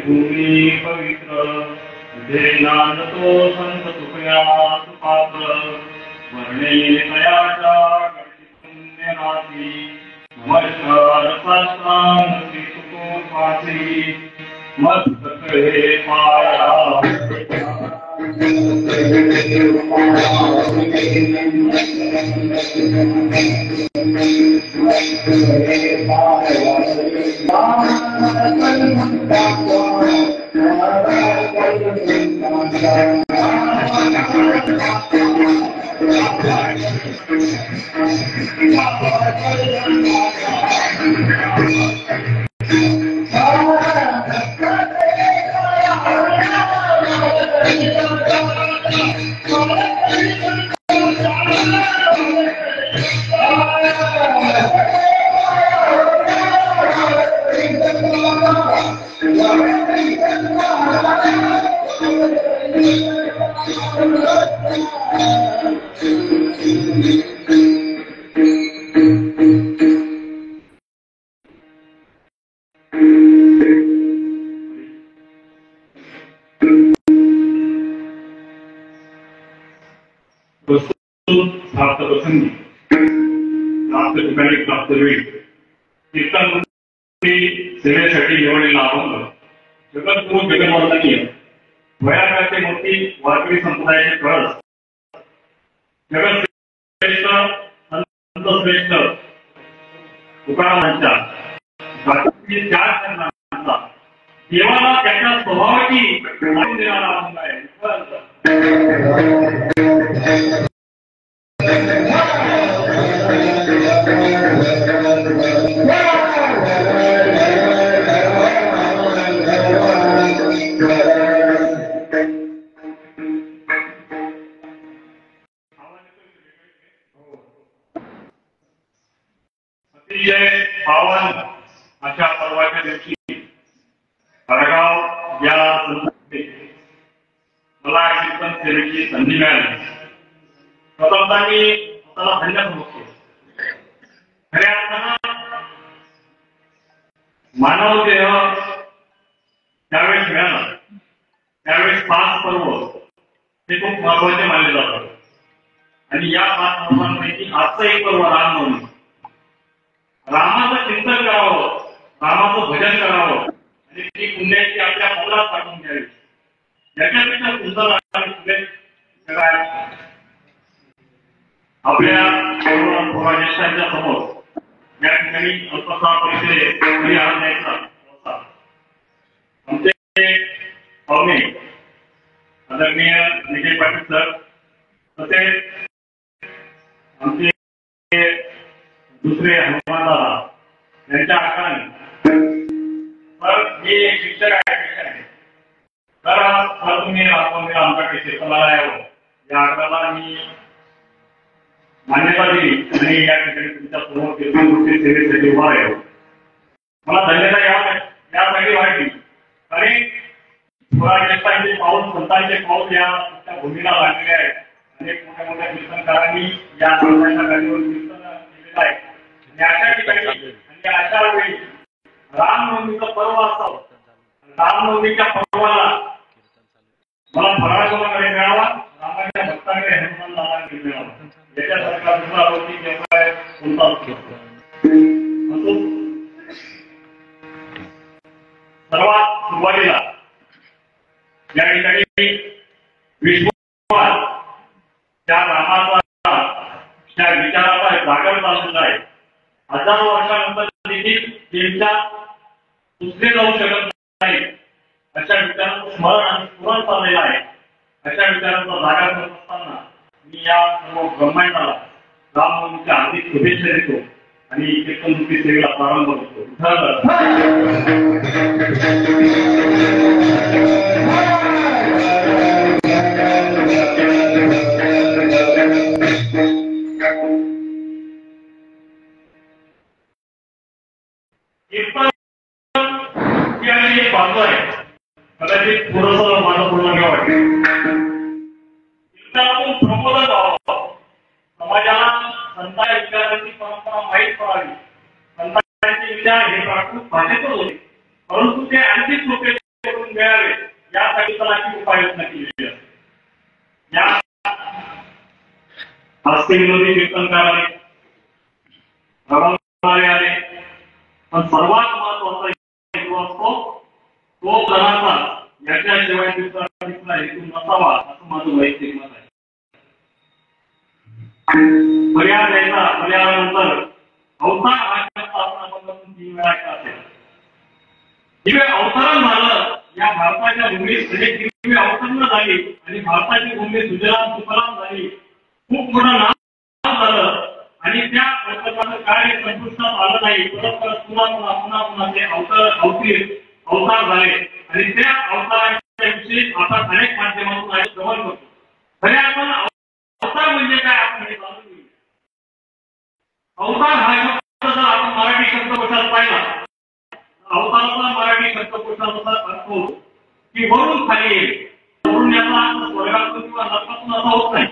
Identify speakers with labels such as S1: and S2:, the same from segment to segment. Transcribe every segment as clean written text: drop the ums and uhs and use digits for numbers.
S1: भूमी पवित्र नांदतो संत तुकया सुपात्र वर्णे तयाचा पुण्यनाथी नमस्कार प्रस्थान सुको पासी मस्तक हे पाया सेवेसाठी निवडलेला अभंग जगद्गुरु जगन्वर्धनीय वयाचे मूर्ती वारकरी संप्रदायाचे कळस जगश्रेष्ठ संतश्रेष्ठ तुकारामांच्या देवाला त्याच्या स्वभावाची जाणून देणारा अभंग आहे. अतिशय पावन अशा पर्वाच्या दिवशी हरगाव या मला कीर्तन सेवेची संधी मिळाली. प्रथमतः मी स्वतःला धन्य समजतो. खऱ्या अर्थानं मानव देह त्यावेळेस मिळाला त्यावेळेस 5 पर्व हे खूप महत्वाचे मानले जातात आणि या 5 पर्वांपैकी आजचं एक पर्व रामनवमी. रामाचं चिंतन करावं, रामाचं भजन करावं आणि ती पुण्याची आपल्या मनात पाठवून घ्यावी. याच्यापेक्षा सुंदर काय आपल्या ज्येष्ठांच्या समोर या ठिकाणी अल्पसा परिचय आणण्याचा आमचे पाहुणे आदरणीय विजय पाटील सर तसेच आमचे दुसरे हनुमानदादा यांच्या आकाराने तर मी एक शिक्षक आहे. तर तुम्ही आमच्याकडे शेताला यावं या आग्रहाला मी मान्यता दिली आणि या ठिकाणी तुमच्या समोर सेवेसाठी उभा राहिलो. मला धन्यता यासाठी वाटली कारण ज्येष्ठांचे पाऊल संतांचे पाऊल या तुमच्या भूमीला लागलेले आहेत. अनेक मोठ्या मोठ्या कीर्तनकारांनी या गाडीवर कीर्तन केलेलं आहे आणि अशा ठिकाणी आणि अशा वेळी रामनवमीचं पर्व असावं. रामनवमीच्या पर्वाला मला फराळाकडे मिळावा, रामाच्या भक्तांकडे हनुमान दादांकडे मिळावा. याच्यासारखा दुसरा लौकिक व्यवसाय कोणता असतो. सर्वात सुरुवातीला या ठिकाणी विश्वास त्या रामाचा त्या विचाराचा जागर चाललेला आहे. हजारो वर्षानंतर देखील त्यांच्या दुसरे जाऊ शकत नाही अशा विचारांचं स्मरण आणि स्मरण चाललेलं आहे. अशा विचारांचा जागा करत असताना मी या सर्व ब्रह्मांडाला रामनवमीच्या हार्दिक शुभेच्छा देतो आणि कीर्तनमुखी सेवेला प्रारंभ करतो. कीर्तन ही अशी एक बाजू आहे कदाचित थोडंसं माझं पूर्ण वाटतं. कीर्तनातून प्रबोधन व्हावं, समाजाला संतांच्या विचारांची परंपरा माहीत पडावी, संतांचे विचार हे प्राकृत भाषेतच होते, परंतु ते आणखी सोपे करून मिळावे यासाठी तलाठी उपाययोजना केलेली आहे. या हास्य विनोदी कीर्तनकार आले, रंगणारे आले, पण सर्वात महत्वाचा हेतू असतो तो जनाचा याच्याशिवाय दुसरा हेतू नसावा असं माझं वैयक्तिक मत आहे. पर्यायानंतर अवतार हा शब्द आपण 3 वेळा ऐकला असेल. दिव्य अवतरण झालं या भारताच्या भूमीत, दिव्य अवतरण झाली आणि भारताची भूमी सुजलाम सुफलाम झाली, खूप मोठं नाव झालं आणि त्या अवतरणाचं कार्य संपुष्टात आलं नाही. परत पुन्हा ते अवतार झाले आणि त्या अवताराच्या विषयी आपण अनेक माध्यमातून श्रवण करतो. खरे आपण अवतार म्हणजे काय आपण हे जाणून घेऊ. अवतार हा शब्द जर आपण मराठी शब्दकोशात पाहिला, अवताराचा मराठी शब्दकोशाचा अर्थ होतो की वरून खाली येईल. वरून याचा अर्थ स्वर्गातून किंवा नरकातून असा होत नाही.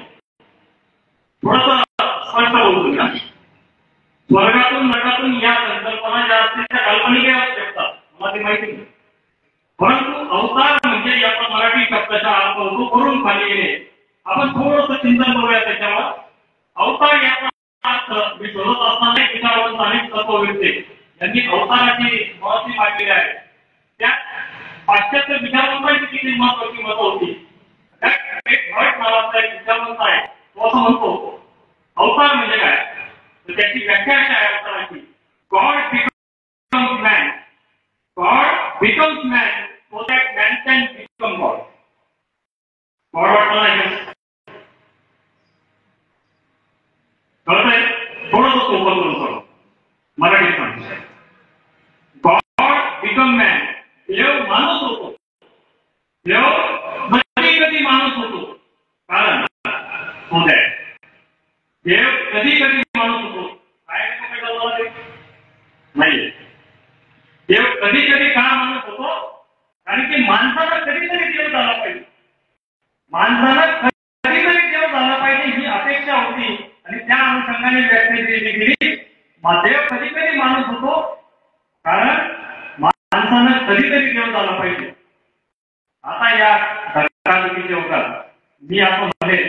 S1: थोडंसं स्पष्ट बोलतो का? स्वर्गातून नरकातून या संकल्पना ज्या असतील त्या काल्पनिक असू शकतात, मला ते माहिती नाही. परंतु अवतार म्हणजे याचा मराठी शब्दाचा अर्थ होतो वरून खाली येणे. आपण थोडंसं चिंतन करूया त्याच्यावर. अवतार याचा अर्थ मी शोधत असताना विचारवंत अनेक तत्ववेत्ते यांनी अवताराची महत्त्व मांडलेली आहे. त्या पाश्चात्य विचारवंतांची किती महत्वाची मतं होती. एक भट नावाचा एक विचारवंत आहे, तो असं म्हणतो अवतार म्हणजे काय, तर त्याची व्याख्या अशी आहे अवताराची. God becomes man, god becomes man so that man can become God. God वाटलं नाही कळतंय? थोडंसं सोपं करून सांगतो, मराठीत सांगतो. गॉड बिकम मॅन, देव माणूस होतो. देव कधी कधी माणूस होतो, कारण तो देव कधी कधी माणूस होतो. काय नाही, देव कधी कधी का माणूस होतो, कारण की माणसाला कधीतरी देव झाला पाहिजे. माणसाला कधीतरी देव झाला पाहिजे ही अपेक्षा होती आणि त्या अनुषंगाने व्याख्या केली गेली. देव कधी कधी माणूस होतो कारण माणसानं कधीतरी देव झाला पाहिजे. आता या धक्काबुक्कीच्या युगात मी असं म्हणले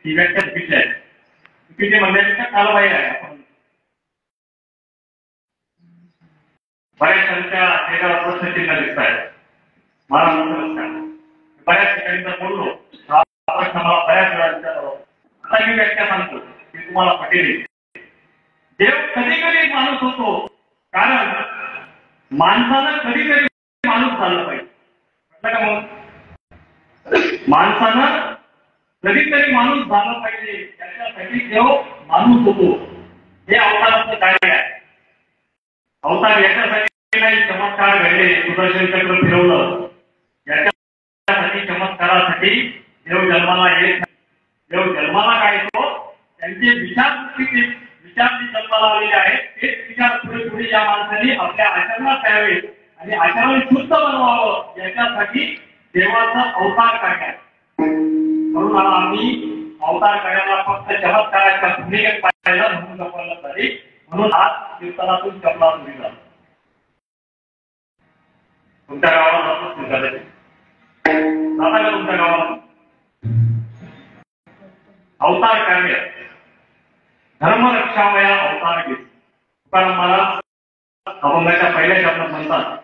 S1: ही व्याख्या चुकीची आहे. चुकीचे म्हणण्यापेक्षा कालबाई आहे. आपण बऱ्याचशा त्याच्यावर प्रश्नचिन्ह दिसत आहे. मला नमस्कार, बऱ्याच ठिकाणी तर बोललो, हा प्रश्न मला बऱ्याच वेळा विचारला. आता मी व्याख्या सांगतो की तुम्हाला पटेल. देव कधी कधी माणूस होतो कारण माणसानं कधी कधी माणूस झालं पाहिजे. म्हटलं का मग माणसानं कधीतरी माणूस झालं पाहिजे त्याच्यासाठी देव माणूस होतो. हे अवताराचं कार्य आहे. अवतार याच्यासाठी नाही चमत्कार घडले, सुदर्शन चक्र फिरवलं, याच्यासाठी चमत्कारासाठी देव जन्माला येत नाही. देव जन्माला काय येतो, त्यांचे विचार जे जन्माला आलेले आहेत तेच विचार पुढे पुढे या माणसाने आपल्या आचरणात द्यावेत आणि आचरण शुद्ध बनवावं याच्यासाठी देवाचा अवतार काढाय. म्हणून आम्ही अवतार काढायला फक्त चमत्काराच्या भूमिकेत पाहिलं म्हणून वापरलं तरी, म्हणून आज कीर्तनातून चपला सुरू झाला. तुमच्या गावाला जातो जाता का तुमच्या गावाला? अवतार कार्य धर्मरक्षावया अवतार घेत. तुकाराम महाराज अभंगाच्या पहिल्या शब्दात म्हणतात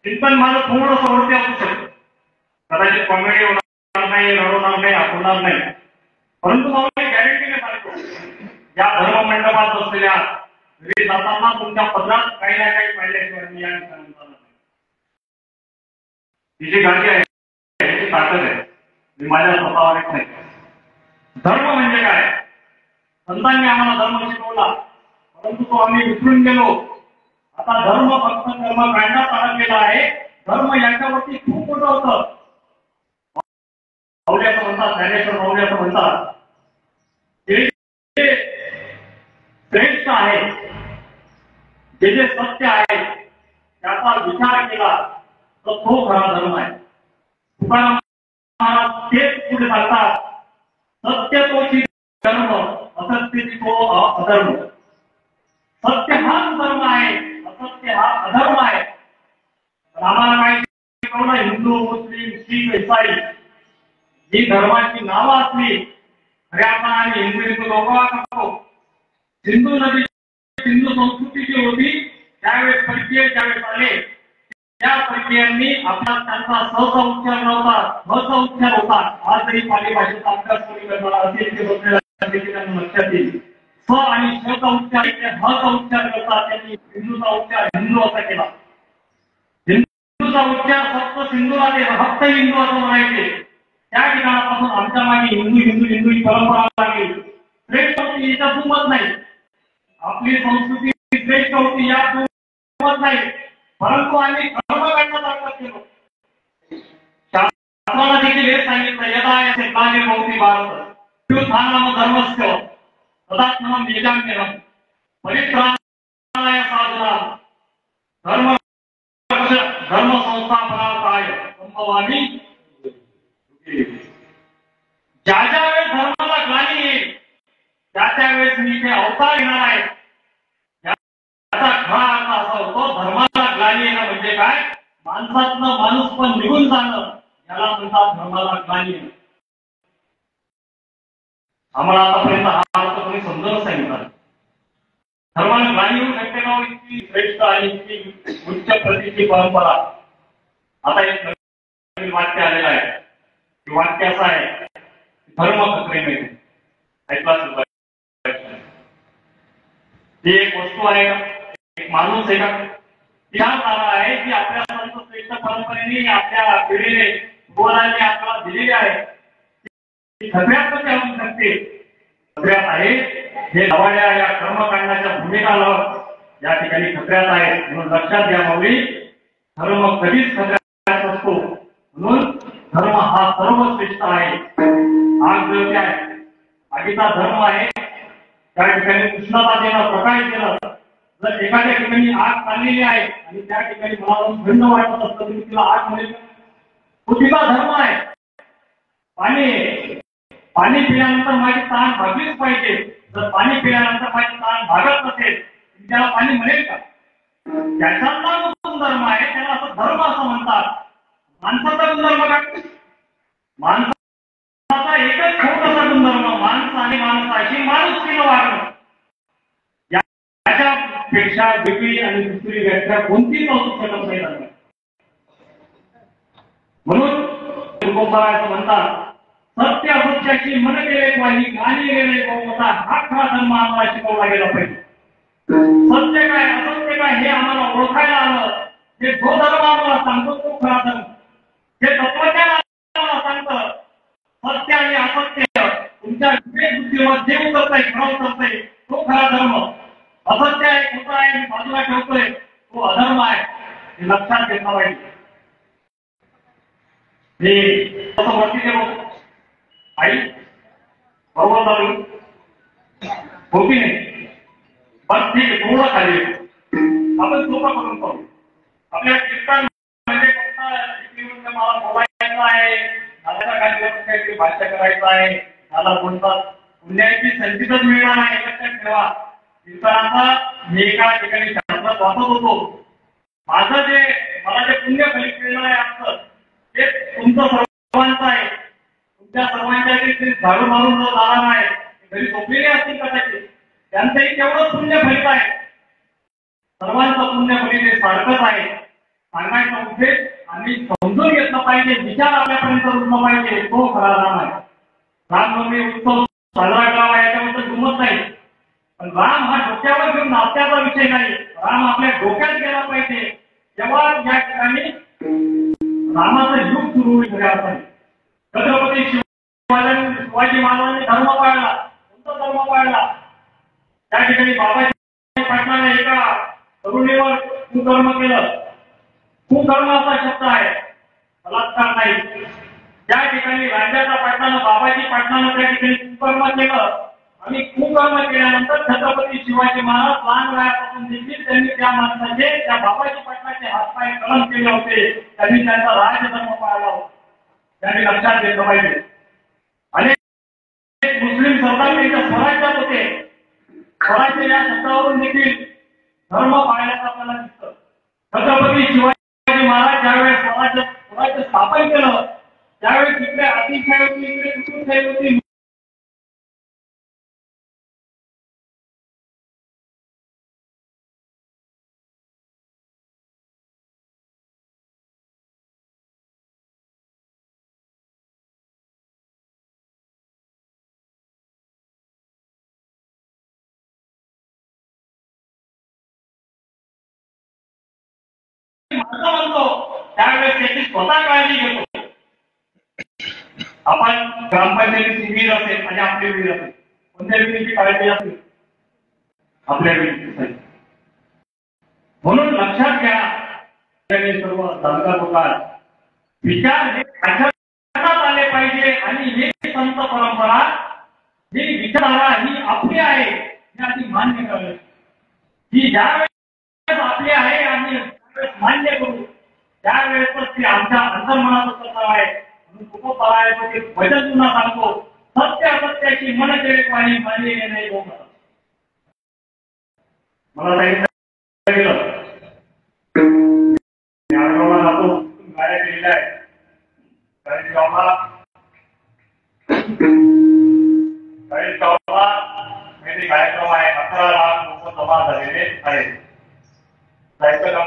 S1: चिंतन माझं थोडंसं वरती असू शकतं, कदाचित कॉमेडी होणार नाही, रडवणार नाही, होणार नाही, परंतु मला गॅरंटीने सांगतो, या धर्म मंडपात असलेल्या घरी जाताना तुमच्या पदरात काही ना काही पाहिल्याशिवाय मी या ठिकाणी जाणार नाही. ही जी गाठी आहे त्याची ताकद आहे, मी माझ्या स्वतःवर येत नाही. धर्म म्हणजे काय? संतांनी आम्हाला धर्म शिकवला, परंतु तो आम्ही विसरून गेलो. आता धर्म फक्त कर्मकांडात अडकलेला आहे. धर्म याच्यावरती खूप मोठं होतं. माऊली असं म्हणतात, ज्ञानेश्वर माऊली असं म्हणतात, जे श्रेष्ठ आहे, जे जे सत्य आहे त्याचा विचार केला तर तो खरा धर्म आहे. तुकाराम महाराज तेच पुढे सांगतात, सत्य तोची धर्म, असत्य तो अधर्म. सत्य हाच धर्म आहे, असत्य हा अधर्म आहे. आम्हाला काय शिकवलं? हिंदू, मुस्लिम, शीख, इसाई ही धर्माची नावं असली तरी आपण आम्ही हिंदू लोक करतो. सिंधू नदी, सिंधू संस्कृती जी होती त्यावेळेस परकीय ज्यावेळेस आले, त्या परकीयांनी आपला त्यांचा सचा उच्चार नव्हता, हचा उच्चार होता. आजही पाली भाषेचा अभ्यास कोणी करणारा असेल त्यांना लक्षात येईल. स आणि शचा उच्चार, हचा उच्चार करतात. त्यांनी हिंदूचा उच्चार हिंदू असा केला. हिंदूचा उच्चार फक्त सिंधूला ते फक्त हिंदू असं म्हणायचे. त्या ठिकाणापासून आमच्या मागे हिंदू हिंदू हिंदू ही परंपरा लागली. श्रेष्ठ होती याचा दुमत नाही, आपली संस्कृती श्रेष्ठ होती या दुमत नाही, परंतु आम्ही कर्मकांडात अडकत गेलो. शास्त्राला देखील हे सांगितलं, यदा यसे काले भवति भारत युद्धानाम धर्मस्य तदात्मनं निजाम्यहं परित्राणाय साधूनां धर्म संस्थापनार्थाय संभवामि. ज्या ज्या वेळेस धर्माला ग्लानी येईल त्या त्यावेळेस मी इथे अवतार घेणार आहे. याचा खरा अर्थ असा होतो, धर्माला ग्लानी येणं म्हणजे काय? माणसातनं माणूस पण निघून जाणं, याला म्हणतात धर्माला ग्लानी येणं. आम्हाला आतापर्यंत हा अर्थ कोणी समजूनच सांगितला. धर्माला ग्लानी येऊ शकते का? इतकी श्रेष्ठ आणि इतकी उच्च प्रतीची परंपरा. आता एक नवीन वाक्य आलेलं आहे. हे वाक्य असं आहे, धर्म खतरे में. ऐकला सुद्धा ही एक वस्तू आहे का? एक माणूस आहे का? ह्या धारा आहे की आपल्या संत श्रेष्ठ परंपरेने आपल्या पिढीने गोलाने आपल्याला दिलेली आहे. ती खतऱ्यात कशी असू शकते? खतऱ्यात आहे हे लवाड्या या कर्मकांडाच्या भूमिका या ठिकाणी खतऱ्यात आहे. म्हणून लक्षात घ्या माऊली, धर्म कधीच खतऱ्यात असतो. म्हणून धर्म हा सर्वश्रेष्ठ आहे. आग जळते आहे, आगीचा धर्म आहे. त्या ठिकाणी उष्णता देणं, प्रकाश देणं. जर एखाद्या ठिकाणी आग चाललेली आहे आणि त्या ठिकाणी मला थंड वाटत असतं तरी तिला आग मिळेल, तो तिचा धर्म आहे. पाणी पिल्यानंतर माझी तहान भागलीच पाहिजे. जर पाणी पिल्यानंतर माझी तहान भागत नसेल त्याला पाणी मिळेल का? त्याच्यातला जो गुणधर्म आहे त्याला असं धर्म असं म्हणतात. माणसाचा गुणधर्म काय? माणसाचा एकच छोटासा गुणधर्म, माणसं आणि माणसाशी माणुसकीनं वागणं. याच्यापेक्षा वेगळी आणि दुसरी व्याख्या कोणतीच असू शकत नाही. म्हणून असं म्हणतात, सत्य असत्याची मन केले वाही, गाणी गेले बहुमता. हा खरा धर्म आम्हाला शिकवला गेला पाहिजे. सत्य काय असत्य काय हे आम्हाला ओळखायला आलं. जे जो धर्म आम्हाला सांगतो तो खरा धर्म. जे तत्वज्ञान आम्हाला सांगतं सत्य आणि असत्य तुमच्या बुद्धीवर जे उतरतंय, खरं उतरतंय तो खरा धर्म. असत्य आहे, खोटं आहे, मी बाजूला ठेवतोय तो अधर्म आहे. हे लक्षात घेतला पाहिजे. मी तसं वरती गेलो आई बरोबर चालू हो की नाही? बस ठीक आहे, थोडं खाली आपण सोपा करून पाहू. आपल्या कीर्तन म्हणजे फक्त मला बोलायचं आहे, दादाच्या खाली भाष्य करायचं आहे, त्याला बोलतात पुण्याची संचितच मिळणार आहे. लक्षात ठेवा, कीर्तनाचा मी एका ठिकाणी शास्त्रात वाचत होतो. मला जे पुण्य फलित मिळणार आहे असतं ते तुमचं सर्वांचं आहे. तुमच्या सर्वांच्या झाडू मारून जो झाला नाही, घरी झोपलेले असतील कदाचित, त्यांचंही तेवढंच पुण्य फलित आहे. सर्वांचं पुण्य फलित हे सारखंच आहे. सांगायचा उद्देश आणि समजून घेतलं पाहिजे, विचार आपल्यापर्यंत उठला पाहिजे, तो खरा राम आहे. रामनवमी उत्सव साजरा करावा याच्याबद्दल दुमत नाही, पण राम हा डोक्यावर घेऊन नात्याचा विषय नाही. राम आपल्या डोक्यात गेला पाहिजे. जेव्हा या ठिकाणी रामाचं युग सुरू होईल छत्रपती शिवाजी महाराजांनी धर्म पाळला. कोणता धर्म पाळला? त्या ठिकाणी बाबाजी पाटलाने एका तरुणीवर कुकर्म केलं. कुकर्म असा शब्द आहे, बलात्कार नाही. त्या ठिकाणी राजाच्या पाटलानं बाबाजी पाटलानं त्या ठिकाणी कुकर्म केलं आणि कुकर्म केल्यानंतर छत्रपती शिवाजी महाराज लहान वयापासून देखील त्यांनी त्या माणसाचे, त्या बाबाजी पाटलाचे हातपाय कलम केले होते. त्यांनी त्यांचा राजधर्म पाळला होता. त्यांनी लक्षात घेतलं पाहिजे. अनेक मुस्लिम सरदार त्यांच्या स्वराज्यात होते. स्वराज्य या शब्दावरून देखील धर्म पाळण्याचं आपल्याला दिसतं. छत्रपती शिवाजी महाराज ज्यावेळेस स्वराज्य स्थापन केलं त्यावेळेस इकडे आदिलशाही होती, इकडे कुतुबशाही होती. त्यावेळेस त्याची स्वतः काळजी घेतो. आपण ग्रामपंचायतीची वीर असेल आणि आपली वीर असेल, कोणत्या विधीची काळजी असेल? आपल्या विधीची. म्हणून लक्षात घ्या, सर्व जाणकार लोकांना विचार हे आचरणात आले पाहिजे आणि हे संत परंपरा, ही विचारधारा ही आपली आहे हे आधी मान्य करावे. ही ज्यावेळेस आपली आहे आम्ही मान्य करू त्यावेळेस ती आमच्या अंतर्मनात कर्तव्य आहे. म्हणून तुकोबा आहे की वचन पुन्हा सांगतो, सत्य असत्याची मन केले पाणी मानले नाही. मला सांगितलं गेलं गाड्या केलेल्या आहे. काही कार्यक्रम आहे. 11 लाख लोक जमा झालेले आहेत. जायचं का?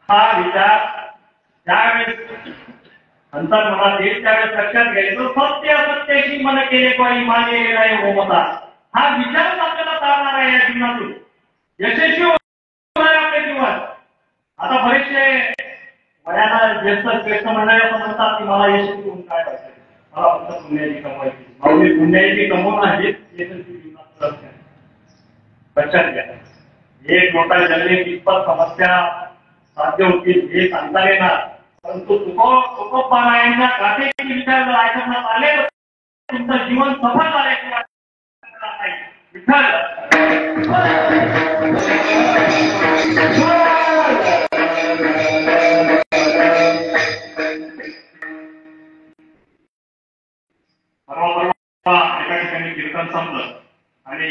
S1: हा विचार ज्यावेळेस अंतर्मनात येईल त्यावेळेस लक्षात घ्यायचं, सत्य असत्याची मन केले पाहिजे माने नाही होता. हा विचारच आपल्याला चालणार आहे या जीवनातून. यशस्वी होणार आहे आपले जीवन. आता बरेचसे वयाला ज्येष्ठ मंडळी असं म्हणतात की मला यशस्वी होऊन काय पाहिजे, मला फक्त पुण्याची कमवायची. माऊली पुण्याची कमवून आहेत यशस्वी जीवनात. लक्षात घ्या, एक लोटा जगणे कितपत समस्या साध्य होतील हे सांगता येणार, परंतु तुकोबारायांच्या गाथेचे विचार जर आचरणात आले तर तुमचं जीवन सफल झाल्याची नाही. विठ्ठल एका ठिकाणी कीर्तन संपलं आणि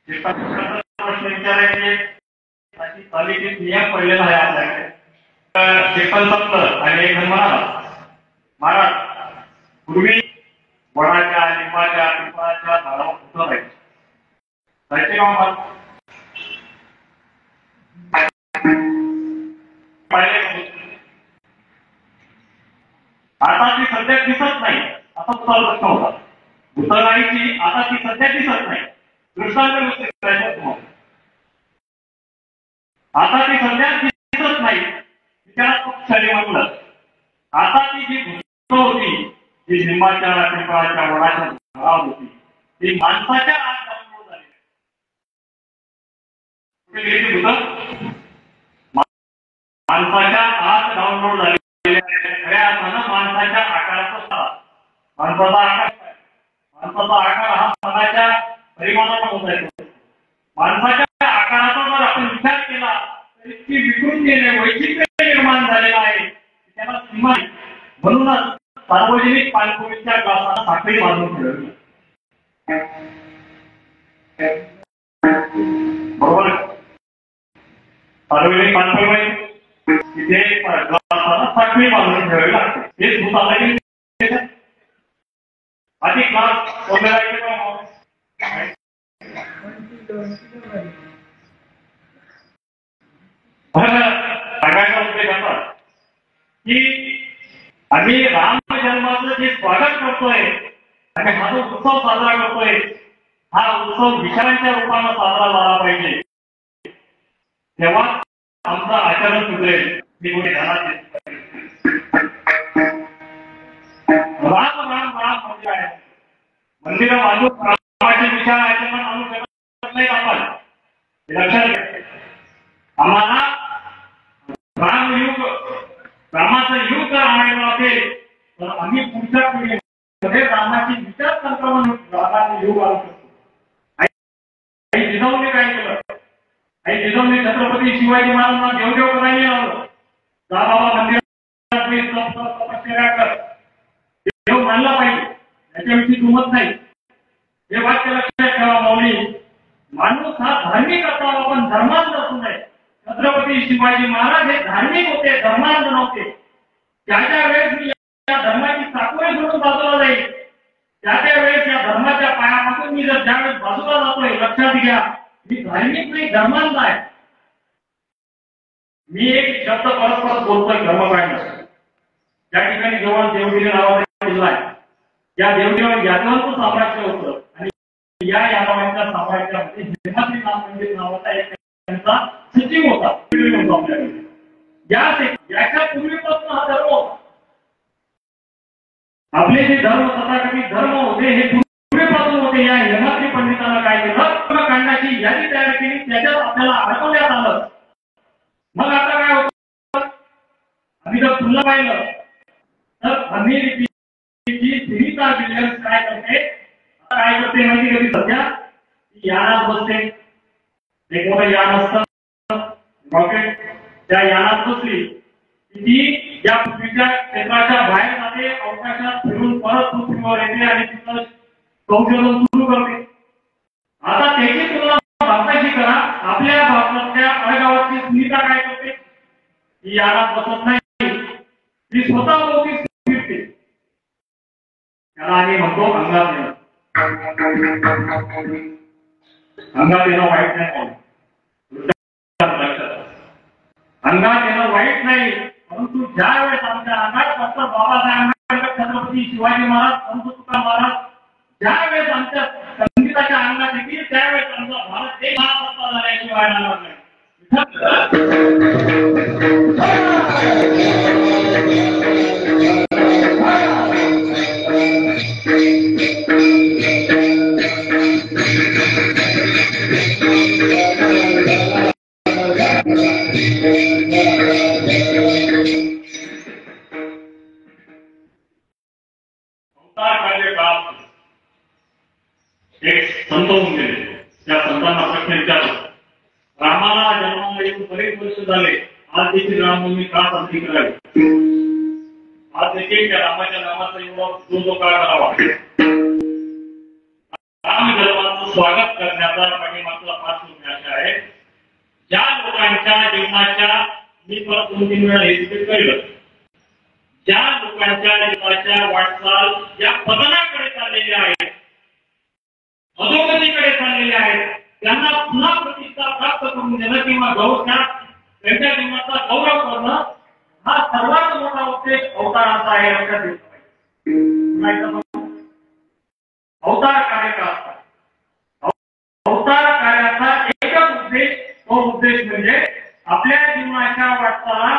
S1: प्रश्न विचारायचे अशी तालिकेत नियम पडलेला आहे आपल्याकडे. कीर्तन संपलं आणि एक जण म्हणाला, महाराज पूर्वी वडाच्या लिंबाच्या पिंपळाच्या झाडावर फुलं राहायचे. जायचे का महाराज? आता ती सध्या दिसत नाही. असा तुझा प्रश्न होता. भूतकाळीची आता ती सध्या दिसत नाही. दृष्टांत आता ती सध्या दिसत नाही. म्हटलं आता ती जी भूत होती, जी लिंबाच्या पिंपळाच्या वडाच्या झाडावर होती, ती माणसाच्या आत डाउनलोड झाली. कुठे गेली ती भूत? माणसाच्या आत डाउनलोड झाली. खऱ्या अर्थानं माणसाच्या आकाराचा माणसाचा आकार हा मनाच्या परिमाणाचा होता येतो. माणसाच्या आकाराचा जर आपण विचार केला तर इतकी विकृतीने वैचित्र्य निर्माण झालेला आहे त्याला सीमा. म्हणूनच सार्वजनिक पाणपोळीच्या ग्लासाला साखळी बांधून ठेवली. बरोबर, सार्वजनिक पाणपोळी तिथे ग्लासाला साखळी बांधून ठेवावी लागते. हेच भूत आला की आधी क्लास सांगायचा उद्देश असा की आम्ही राम जन्माचं जे स्वागत करतोय आणि हा जो उत्सव साजरा करतोय हा उत्सव विचारांच्या रूपानं साजरा झाला पाहिजे, तेव्हा आमचं आचरण सुधरेल ही गोष्ट ध्यानात येते. राम राम राम म्हणजे आहे मंदिर बांधून रामाचे विचार आचरण आणू शकत नाही आपण, लक्षात घ्या. आम्हाला रामाचं युग आणायचं असेल तर आम्ही पुढच्या पिढीमध्ये रामाची विचार संक्रमण रामाचे युग आणू शकतो. आई जिजाऊने काय केलं? आई जिजाऊने छत्रपती शिवाजी महाराजांना देवदेव करायला लावलं. जा बाबा मंदिरात तपश्चर्या कर, देव मानला पाहिजे, याच्याविषयी दुमत नाही. हे वाक्य लक्षात ठेवा मौली. माणूस हा धार्मिक असावा पण धर्मांध असू नये. छत्रपती शिवाजी महाराज हे धार्मिक होते, धर्मांध नव्हते. ज्या वेळेस मी या धर्माची चाकोरी सोडून बाजूला जाईल त्या वेळेस या धर्माच्या पायापासून मी जर ज्यावेळेस बाजूला जातोय, लक्षात घ्या मी धार्मिक नाही, धर्मांध आहे. मी एक शब्द परत बोलतोय, धर्म काढणं. त्या ठिकाणी जवळ देवगिरी नावाचा किल्ला आहे. या देवगिरीवर यादवांचं साम्राज्य होतं आणि या यादवांच्या साम्राज्यामध्ये हेमाद्री नाम मंदिर नावाचा एक त्यांचा सचिव होता. याच्या पूर्वीपासून हा धर्म होता. आपले जे धर्म तथाकथित धर्म होते हे पूर्वीपासून होते. या हेमाद्री पंडितांना काय केलं, कर्मकांडाची यादी तयार केली, त्याच्यात आपल्याला अडकवण्यात आलं. मग आता काय होतं, आम्ही जर पुन्हा पाहिलं तर अमेरिकेची सुनीता विल्यम्स काय करते माहिती कधी सध्या यानात बसते. एक मोठं यान असतं रॉकेट, त्या यानात बसली ती या पृथ्वीच्या क्षेत्राच्या बाहेर जाते, अवकाशात फिरून परत पृथ्वीवर येते आणि तिथं संशोधन सुरू करते. आता त्याची तुलना भारताची करा. आपल्या भारतातल्या अळगावातली सुनीता काय करते, ती यानात बसत नाही, ती स्वतः मोठी फिरते. त्याला आम्ही म्हणतो अंगात येणं. अंगात येणं वाईट नाही, अंगात येणं वाईट नाही, परंतु ज्या वेळेस आमच्या अंगात डॉक्टर बाबासाहेब आंबेडकर, छत्रपती शिवाजी महाराज, संत तुकाराम महाराज ज्या वेळेस आमच्या संगीताच्या अंगात येतील त्यावेळेस आमचा भारत देश हा सत्ता झाल्याशिवाय राहणार नाही. एक संत होऊन गेले. त्या संतांना प्रश्न विचारला, रामाला जन्माला येऊन बरेच वर्ष झाले, आज देखील रामनवमी का साजरी करावी? आज देखील त्या रामाच्या नामाचा एवढा जो काळ करावा. राम जन्माचं स्वागत करण्याचा पाठीमागचा पार्श्वभूमी असा आहे, ज्या लोकांच्या जीवनाच्या, मी परत 2-3 वेळा हे रिपीट करेल, ज्या लोकांच्या जीवनाच्या वाटचाल या पतनाकडे चाललेल्या आहेत, अधोगतीकडे चाललेले आहेत, त्यांना पुन्हा प्रतिष्ठा प्राप्त करून देणं किंवा त्यांच्या जीवनाचा गौरव करणं हा सर्वात मोठा उद्देश अवताराचा आहे. लक्षात घेतला अवतार कार्य का असतात. अवतार कार्याचा एकच उद्देश, तो उद्देश म्हणजे आपल्या जीवनाच्या वाटचाला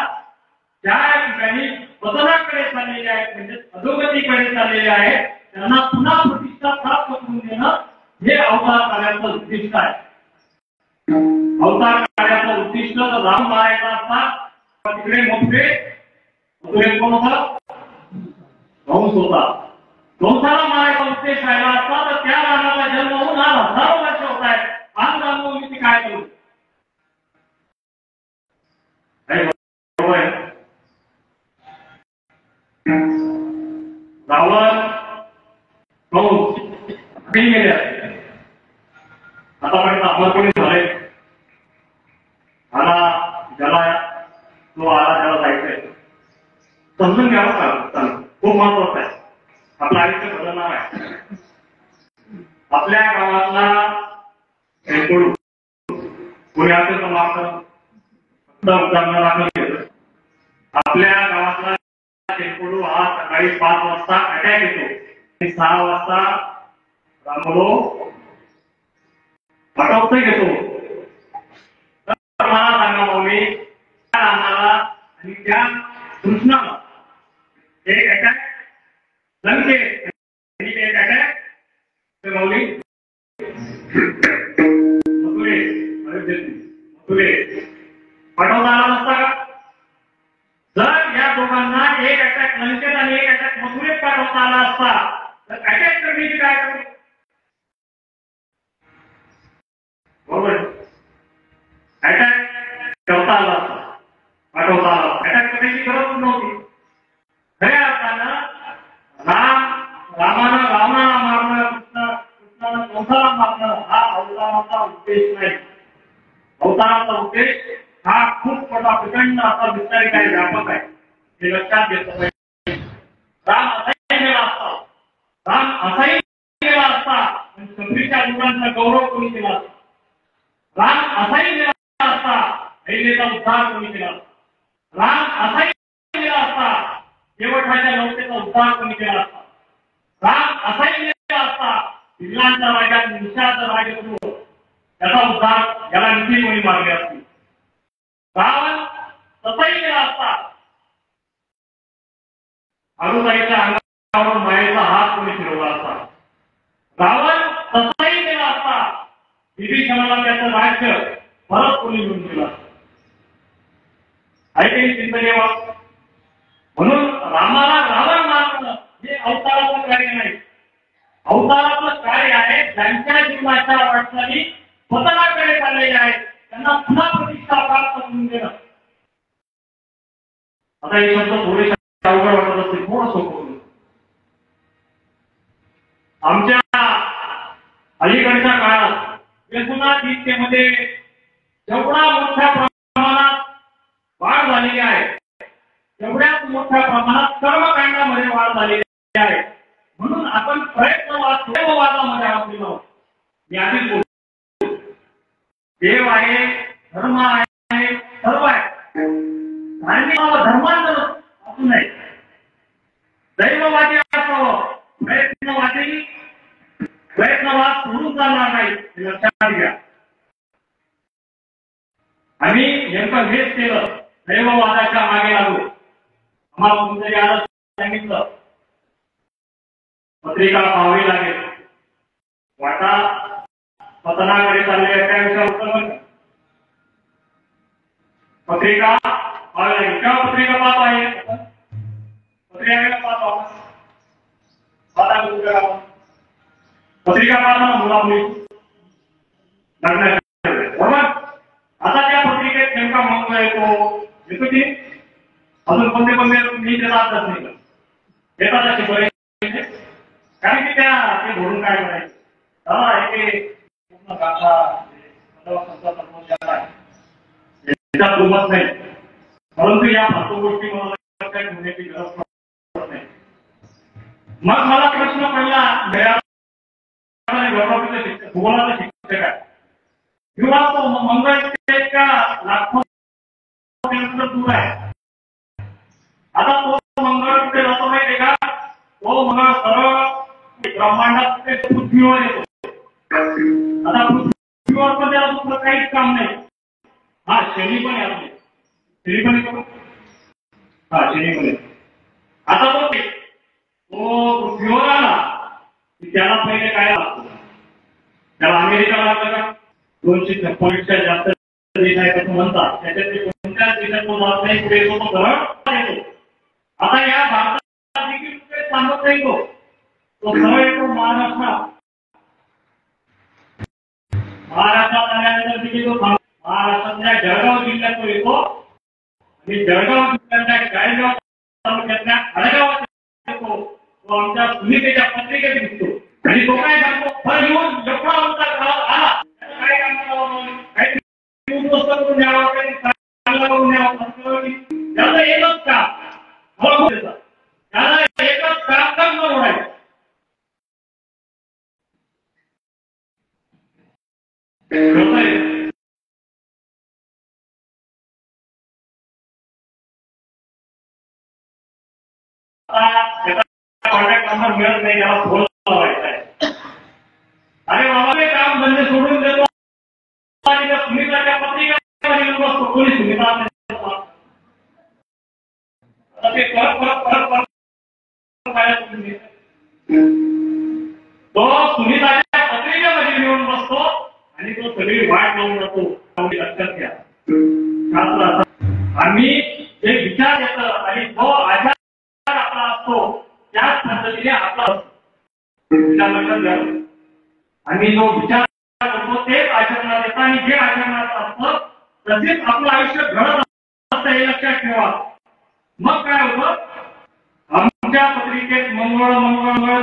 S1: ज्या ठिकाणी पतनाकडे चाललेले आहेत म्हणजे अधोगतीकडे चाललेले आहेत त्यांना पुन्हा प्रतिष्ठा प्राप्त करून देणं हे अवतार कार्याचं उद्दिष्ट आहे. अवतार कार्याचं उद्दिष्ट जर राम मारायचा असता तिकडे मोठे कोण होता, कंस होता. कंसाला मारायचा उद्देश राहिला असता तर त्या रामाचा जन्म होऊन आज 1000 वर्ष होत आहेत. आज रामनवमी काय करू? रावण कंस गेले आतापर्यंत अमरपणे झाले. आला ज्याला तो आला त्याला जायचंय, समजून घ्यावं का? खूप महत्वाचं आहे. आपलं आयुष्य बदलणार आहे. आपल्या गावातला कोणी असेल तर माफ उदाहरण दाखल केलं आपल्या गावातला टेम्पोडू हा सकाळी 5 वाजता अटॅक येतो आणि 6 वाजता रामोलो अटकता घेतो. तर मला सांगा माऊली, त्या रामाला आणि त्या कृष्णाला एक अटॅक लंके आणि एक अटॅक माऊली मथुरे पाठवता आला नसता का? जर या दोघांना एक अटॅक लंकेत आणि एक अटॅक मथुरेत पाठवता आला असता तर अटॅक करण्याची काय करतो? बरोबर, अटॅक करता आला असता, पाठवता आला, अटॅक करण्याची गरज नव्हती. खऱ्या अर्थानं रामानं रावणाला मारणं, कृष्णानं कंसाला मारणं हा अवताराचा उद्देश नाही. अवताराचा उद्देश हा खूप मोठा प्रचंड असा विस्तारित आहे, व्यापक आहे, हे लक्षात घेतलं पाहिजे. राम असाही गेला असता, राम असाही गेला असता पण शबरीच्या मुलांचा गौरव कोणी केला असता. राम असाही गेला असता अहिलेचा उद्धार कोणी केला असता. राम असाही गेला असता शेवटाच्या लोकेचा उद्धार कोणी केला असता. राम असाही गेला असता पिल्लांच्या राजा निशाचा राजगुरू त्याचा उद्धार याला निधी कोणी मारले असते. रावण तसाही गेला असता आळूबाईच्या अंगावर मायेचा हात कोणी फिरवला असता. रावण तसाही गेला असता विभीषणाला त्याचं राज्य परत कोणी घेऊन गेला असता. ऐकली चिंतनेवा. म्हणून रामाला रावण मारणं हे अवताराचं कार्य नाही. अवताराचं कार्य आहे ज्यांच्या जीवनाच्या वाटचाली पतनाकडे चाललेल्या आहेत त्यांना पुन्हा प्रतिष्ठा प्राप्त करून देणं. आता हे शब्द थोडेसे अवघड वाटत असते, थोडं सोपं करून. आमच्या अलीकडच्या काळात यमुना गीतेमध्ये जेवढा मोठ्या प्रमाणात वाढ झालेली आहे तेवढ्याच मोठ्या प्रमाणात कर्मकांडामध्ये वाढ झालेली आहे. म्हणून आपण प्रयत्नवाद देववादामध्ये आलेलो आहोत. मी आधीच बोलतो, देव आहे, धर्म आहे, सर्व आहे. धार्मिक धर्मांतर असू नये, दैववादी असावं, प्रयत्नवाद सोडून चालणार नाही, हे लक्षात घ्या. आम्ही नेमकं हेच केलं, दैववादाच्या मागे लागलो. आम्हाला कोणतरी आज सांगितलं पत्रिका पाहावी लागेल, वाटा पतनाकडे चालले त्या विषयावर उत्तर पत्रिका पाहावी लागेल. केव्हा पत्रिका पाहतो आहे? पत्रिका पाहतो पत्रिका पाहताना मुला मुली लग्न बरोबर. आता त्या पत्रिकेत नेमका मंग येतो की अजून कोणते मी त्याला अभ्यास नाही करत, येतात असे बरे. कारण की ते भरून काय करायचं पूर्ण गाथा त्याच्यात दुमत नाही. परंतु या फालतू गोष्टी मला लक्षात ठेवण्याची गरज पडत नाही. मग मला प्रश्न पडला भूगोलाचा शिक्षक आहे किंवा तो मंगळ का लाखो किलोमीटर दूर आहे. आता तो मंगळ कुठे जातो माहिती का? तो मंगळ सरळ ब्रह्मांडात पृथ्वीवर येतो. आता पृथ्वीवर पण त्याला दुसरं काहीच काम नाही. हा शनी पण आहे, शनी पण येतो, हा शनी पण येतो. आता तो पृथ्वीवर आला की त्याला पहिले काय लागतो? त्याला अमेरिका लागतं का? 256 जास्त देश आहेत असं म्हणतात. त्याच्यातले कोणत्याच देशात तो जात नाही, पुढे येतो, तो सरळ येतो. आता या भारतात देखील सांगत नाही, तो सरळ येतो महाराष्ट्रात. महाराष्ट्रात आल्यानंतर देखील तो महाराष्ट्रातल्या जळगाव जिल्ह्यात तो येतो आणि जळगाव जिल्ह्यातल्या गायगाव तालुक्यातल्या अडगावात येतो. तो आमच्या सुनीतेच्या पत्रिकेत दिसतो आणि तो काय सांगतो? फळ येऊन एवढा आला काय काहीतरी उद्ध्वस्त करून द्यावा, काही चांगला करून द्यावा, त्याला एकच का त्याला एकच काम करून त्याचा कॉन्टॅक्ट नंबर मिळत नाही, त्याला फोन लावायचा आहे. अरे बाबा ते काम धंदे सोडून देतो आणि त्या सुनीताच्या पत्रिका येऊन बसतो. कोणी सुनीता ते परत तो सुनीताच्या पत्रिकेमध्ये येऊन बसतो आणि तो सगळी वाट लावून जातो. लक्षात घ्या, आम्ही जे विचार येतं आणि जो आचार आपला असतो त्याच पद्धतीने आपला लक्षात घ्या. आम्ही जो विचार करतो तेच आचरणात येतं आणि जे आचरणात असतं तसेच आपलं आयुष्य घडत असतं, हे लक्षात ठेवा. मग काय होतं, आमच्या पत्रिकेत मंगळ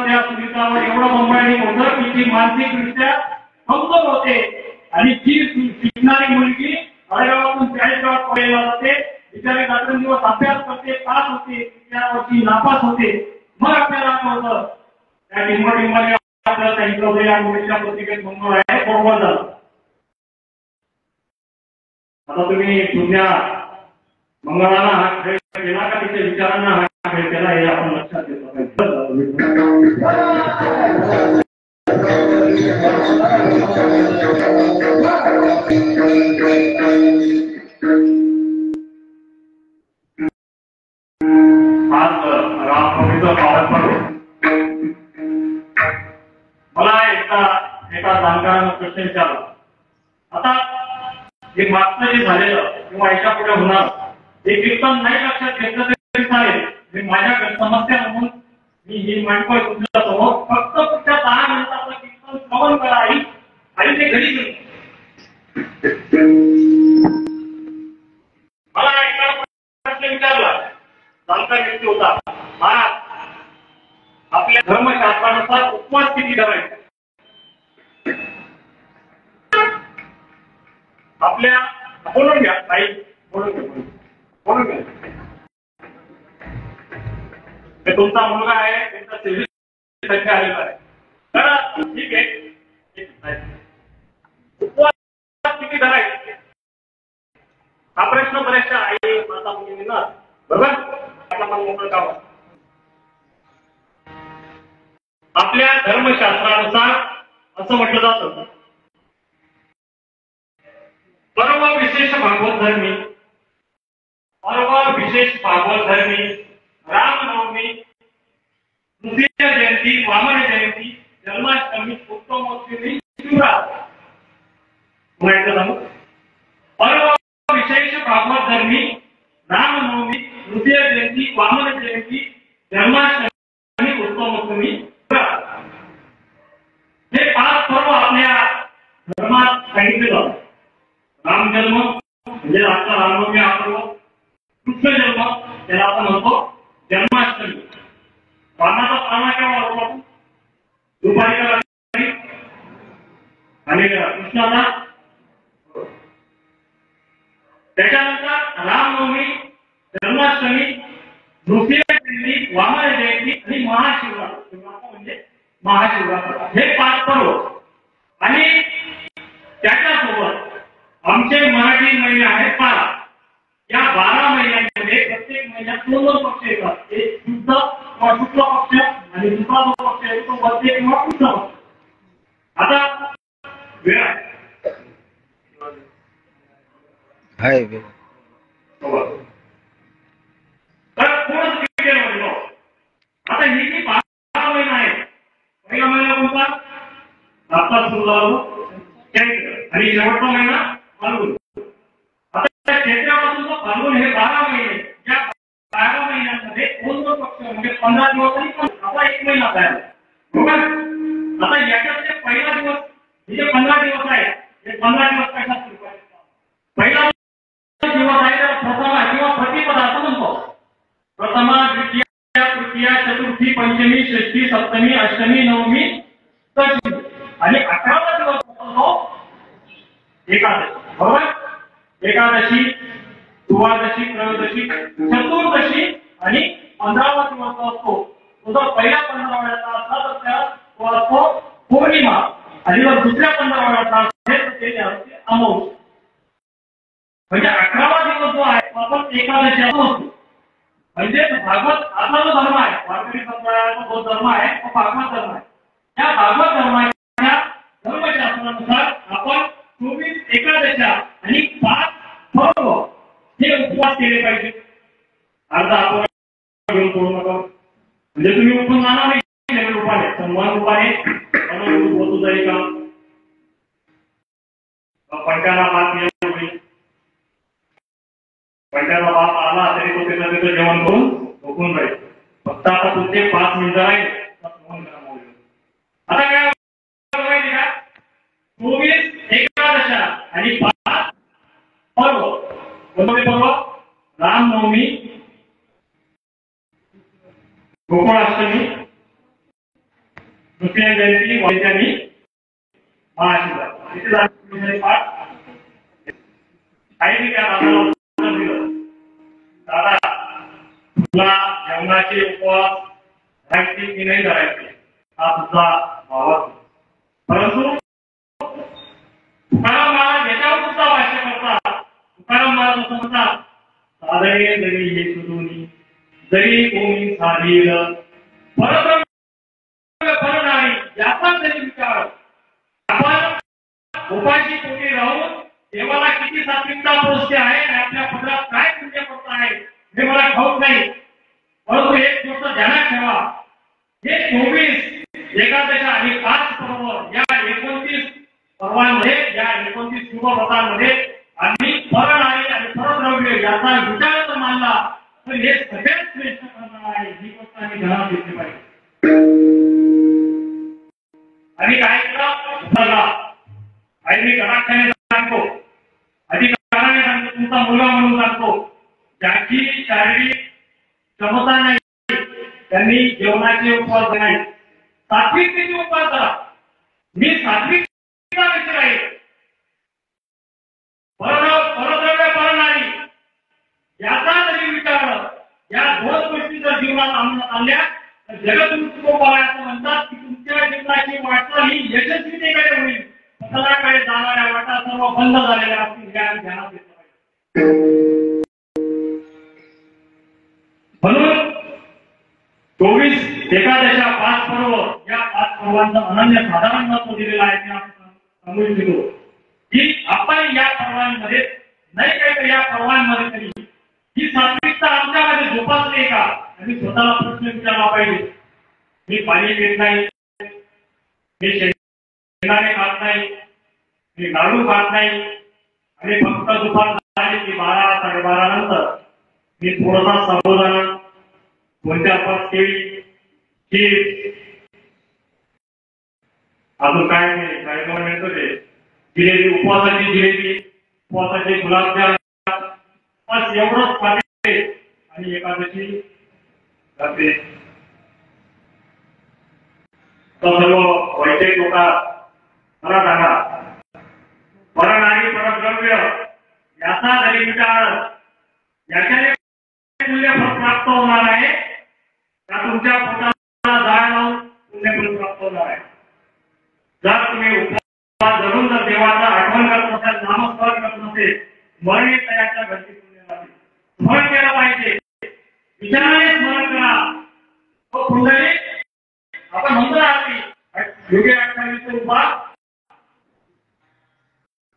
S1: त्या सुनीतावर एवढं बंबाळणी होतं की ती मानसिकदृष्ट्या कमजोर होते आणि जी शिकणारी मुलगी अडगावातून 40 गावात पडायला जाते, बिचारी रात्रंदिवस अभ्यास करते, पास होते, त्या वर्षी नापास होते. मग आपल्याला आठवतं त्या टिंबटिंबाने आपल्याला सांगितलं या मुलीच्या पत्रिकेत मंगळ आहे, बरोबर झालं. आता तुम्ही जुन्या मंगळाला हा खेळ केला का तिच्या विचारांना हा खेळ केला, हे आपण लक्षात घेतलं पाहिजे. आज रामनवमीचं पावन पर्व. मला एका जाणकारानं प्रश्न विचारला, आता हे मागचं जे झालेलं किंवा याच्या पुढे होणार हे कीर्तन नाही लक्षात घेतलं तरी चालेल. मी माझ्या समस्या म्हणून मी ही मांडतोय तुमच्या समोर. फक्त पुढच्या 10 मिनिटाचं कीर्तन श्रवण करा आणि ते घरी घेऊन. मला एका प्रश्न विचारला, जाणकार व्यक्ती होता, महाराज आपल्या धर्मशास्त्रानुसार उपवास किती करायचा? आपल्या बोलून घ्या ताई, बोलून घ्या. ते तुमचा मुलगा आहे, त्यांचा सेवेसाठी आलेला आहे. तर ठीक आहे, उपवास किती करायचे हा प्रश्न बऱ्याचशा आई माता मुलींना, बरोबर. आपल्या धर्मशास्त्रानुसार असं म्हटलं जातं, पर्व विशेष भागवत धर्मी रामनवमी, तृतीय जयंती, वामन जयंती, जन्माष्टमी, उत्तमोत्सवी, शिवरात्र. पर्व विशेष भागवत धर्मी रामनवमी, तृतीय जयंती, वामन जयंती, जन्माष्टमी, उत्तमोत्सवी, शिवरात्र. हे 5 पर्व आपल्या धर्मात सांगितले जातात. रामजन्म म्हणजे आपला रामनवमी हा पर्व, कृष्ण जन्म त्याला आपण म्हणतो जन्माष्टमी. वामनाचा पाळणा केव्हा होतो? दुपारी आणि कृष्णाचा. त्याच्यानंतर रामनवमी, जन्माष्टमी, तृतीय जयंती, वामन जयंती आणि महाशिवरात्र. म्हणजे महाशिवरात्र हे 5 पर्व. आणि त्याच्यासोबत आमचे मराठी महिने आहेत 12. या 12 महिन्यांमध्ये प्रत्येक महिन्यात 2 पक्ष येतात. एक शुद्ध किंवा शुक्ल पक्ष आणि दुसरा जो पक्ष आहे तो मध्य किंवा कृष्ण पक्ष. आता वेळ आहे तर थोडं डिटेल म्हणतो. आता ही जी 12 महिना आहे, पहिला महिना कोणता? आता सुरू झालो चैत्र आणि शेवटचा महिना फाल्गुन. आता चैत्रापासून फाल्गुन हे 12 महिने. या 12 महिन्यांमध्ये 2 पक्ष म्हणजे 15 दिवस आणि आता 1 महिना तयार, बरोबर. आता याच्यातले पहिला दिवस हे जे 15 दिवस आहे, हे 15 दिवस कशात सुरू आहे? पहिला दिवस आहे तर प्रथमा किंवा प्रतिपदा असं म्हणतो. प्रथमा, द्वितीय, तृतीय, चतुर्थी, पंचमी, षष्ठी, सप्तमी, अष्टमी, नवमी, दशमी आणि 11वा दिवस होतो एकादशी, बरोबर. एकादशी, द्वादशी, त्रयोदशी, चतुर्दशी आणि 15वा दिवस असतो. तो जर पहिल्या 15व्याचा असला तर त्याला तो असतो पौर्णिमा आणि जर दुसऱ्या 15व्याचा असेल तर ते असते अमावस्या. म्हणजे 11वा दिवस जो आहे तो आपण एकादशी असतो. म्हणजे भागवत आपला जो धर्म आहे, वारकरी संप्रदायाचा जो धर्म आहे तो भागवत धर्म आहे. या भागवत धर्माच्या धर्मशास्त्रानुसार आपण 24 एकादशा आणि 5 पर्व हे उपवास केले पाहिजे. अर्धा आपण घेऊन सोडू नका. म्हणजे तुम्ही उठून जाणार नाही रूपाने, पण मन रूपाने होतो जाईल का पंचाला बाप होईल. पंचाला बाप आला तरी तो त्याचं जेवण करून झोपून राहील. फक्त आता तुमचे 5 मिनिटं राहील. आता काय माहिती का, 24 एकादशा आणि 5 पर्व. कोणते पर्व? रामनवमी, गोकुळाष्टमी, कृष्ण जयंती, वैशाखी, महाशिवरात्री. इथे पाठ आहे त्या दादाला दिलं. दादा तुला जेवणाचे उपवास राहायचे की नाही करायचे हा तुझा भाव. परंतु तुकाराम महाराज याच्यावर सुद्धा भाष्य करतात. तुकाराम महाराज असं म्हणतात, साधने जरी हे सुधुनी जरी कोणी साधील परब्रह्म परनारी याचा जरी विचार. आपण उपाशी पोटी राहून देवाला किती सात्विकता पोचते आहे आणि आपल्या पदरात काय पुण्य करत आहे हे मला ठाऊक नाही. परंतु एक गोष्ट ध्यानात ठेवा, हे 24 एकादशा आणि 5 पर्व या 29 पर्वांमध्ये, या 29 शुभ व्रतांमध्ये आम्ही परनारी आणि परद्रव्य याचा विचार जर मानला तर हे सगळ्यात श्रेष्ठ करणार आहे. ही गोष्ट आम्ही ध्यानात घेतली पाहिजे. आणि काय केलं आणि मी कटाक्षाने सांगतो, अधिकाराने सांगतो, तुमचा मुलगा म्हणून सांगतो, ज्याची शारीरिक क्षमता नाही त्यांनी जेवणाचे उपवास नाही, सात्विकतेचे उपवास करा. मी सात्विकता विषय आहे. परद्रव्य परनारी याचा जरी विचार या 2 गोष्टी जर जीवनात आणण्यात आल्या तर जगदुत्तोपाय असं म्हणतात की तुमच्या जीवनाची वाटचाल ही यशस्वीतेकडे होईल. पतनाकडे जाणाऱ्या वाटा सर्व बंद झालेल्या असतील हे आम्ही ध्यानात घेतलं पाहिजे. म्हणून 24 एकादशा 5 पर्व या 5 पर्वांचं अनन्य साधारण महत्व दिलेलं आहे ते आपण सांगू इच्छितो की आपण या पर्वांमध्ये नाही काय तर या पर्वांमध्ये तरी ही सात्विकता आमच्यामध्ये जोपासली का. आणि स्वतःला प्रश्न विचारला पाहिजे, मी पाणी पित नाही, मी शेंगदाणे खात नाही, मी लाडू खात नाही आणि फक्त दुपार झाली की 12 साडेबारा नंतर मी थोडासा साबुदाणा, कोणत्या 5 केळी, खीर, अजून काय नाही काय मिळतं ते जिलेबी, उपवासाची जिलेबी, उपवासाचे गुलाबजाम, बस एवढंच पाहिजे. आणि एकादशी जाते सर्व वैदिक लोक मला सांगा, परण आणि परद्रव्य याचा जरी विचार याच्याने मूल्य प्राप्त होणार आहे का तुमच्या पोटाला जाळ लावून पुण्य प्राप्त होणार आहे. जर तुम्ही उपवास धरून जर देवाचा आठवण करत नसेल, नामस्मरण करत नसेल, स्मरण तयाच्या घरची पुण्य लागेल. स्मरण केलं पाहिजे, विचाराने स्मरण करा. तो कुंडली आपण म्हणतो आधी योगी 28 उपाय,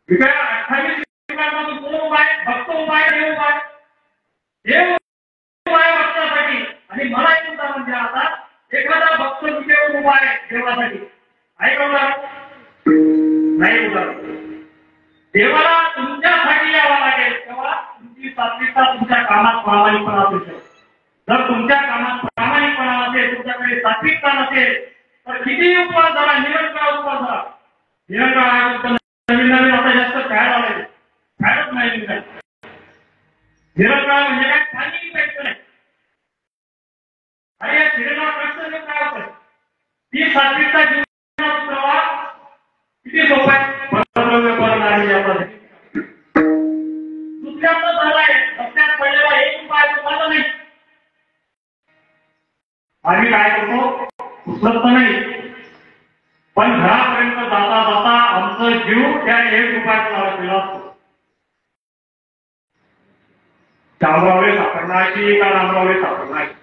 S1: योगी 28 उपायामधून कोण उपाय? भक्त उपाय, देव उपाय. देव उपाय भक्तासाठी. आणि मला एक उदाहरण द्या. आता एखादा भक्त विचारून उपाय देवासाठी आहे का उदाहरण? नाही उदाहरण. देवाला तुमच्यासाठी यावं लागेल तेव्हा तुमची सात्विकता तुमच्या कामात प्रामाणिकपणा असेल. जर तुमच्या कामात प्रामाणिकपणा नसेल, तुमच्याकडे सात्विकता नसेल तर किती उपवास झाला, निरंकाळ उपवास झाला. निरंकाळ नवीन नवीन आता जास्त फॅड आले, फॅडच नाही. निरंकाळ म्हणजे काय? पाणी प्यायचं नाही. आणि या शरीराला कष्ट काय होतं? ती सात्विकता जीवनात प्रवाह किती सोपा आहे. परद्रव्य परनारी यामध्ये दुसऱ्याचा झालाय, रस्त्यात पडलेला एक उपाय तुम्हाला नाही. आम्ही काय करतो? उचलत नाही, पण घरापर्यंत जाता जाता आमचं जीव त्या 1 रुपयाचा केला असतो. अमरावती सापडण्याची का अमरावती सापडण्याची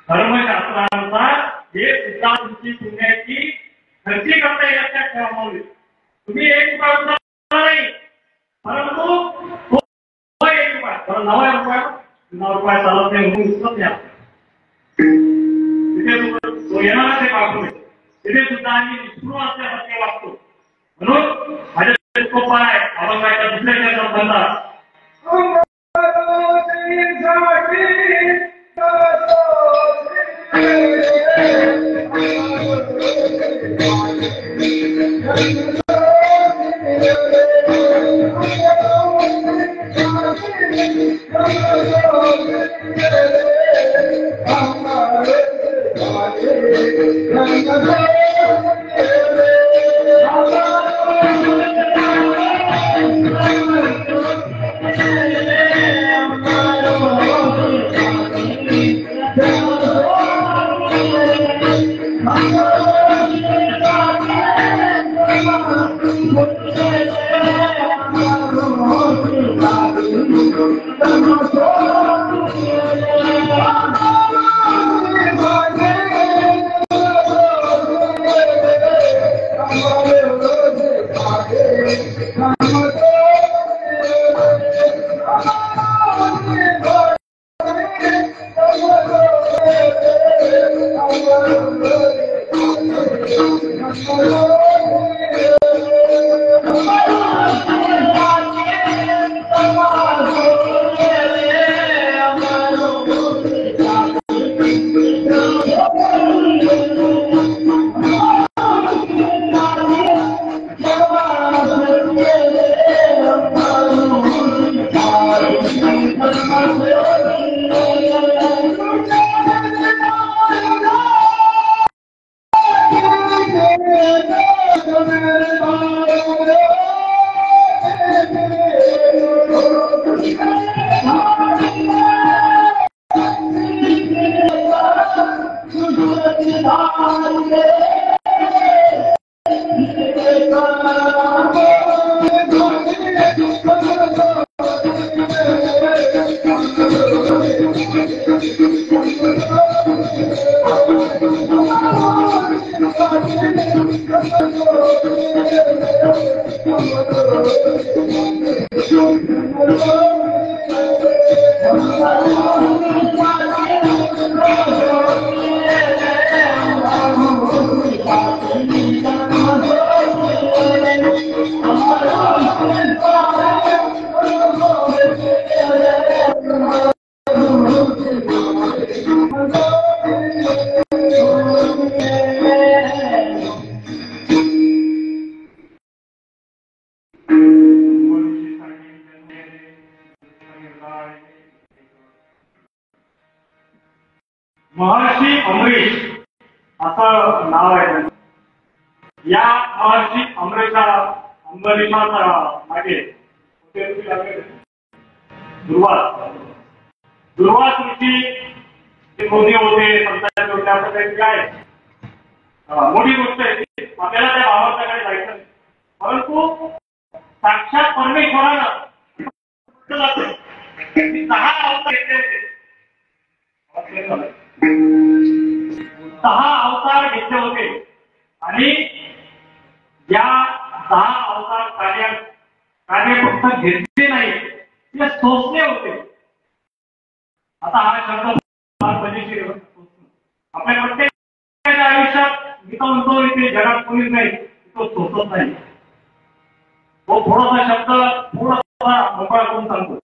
S1: धर्मशास्त्रानुसार हे सुद्धा तुमची पुण्याची खर्ची करता येईल लक्षात ठेवा माऊली. तुम्ही 1 रुपया नाही परंतु 1 रुपया 9 रुपया चालत नाही म्हणून उचलत नाही. तिथे येणार ते वागतो तिथे सुद्धा आम्ही निष्ठुर असल्यासारखे वागतो. म्हणून माझ्या सोपा आहे अभंगाच्या दुसऱ्या संबंधात महर्षी अमरीश असं नाव आहे. या महर्षी अमरीशाचा मागे दुर्वास ऋषी मोदी होते संतांचे होते असं काही काय मोठी गोष्ट आहे. आपल्याला त्या भावाच्याकडे जायचं नाही परंतु साक्षात परमेश्वरानं 10 अवतार घेतले होते. 10 अवतार घेतले होते आणि या 10 अवतार कार्य फक्त घेतले नाही ते सोसले होते. आता हा शब्द फार मजेशीर आहे. आपल्या प्रत्येकाच्या आयुष्यात जिथं म्हणतो इथे जगात कोणीच नाही तो सोसत नाही. तो थोडासा शब्द थोडासा मोकळा करून सांगतो.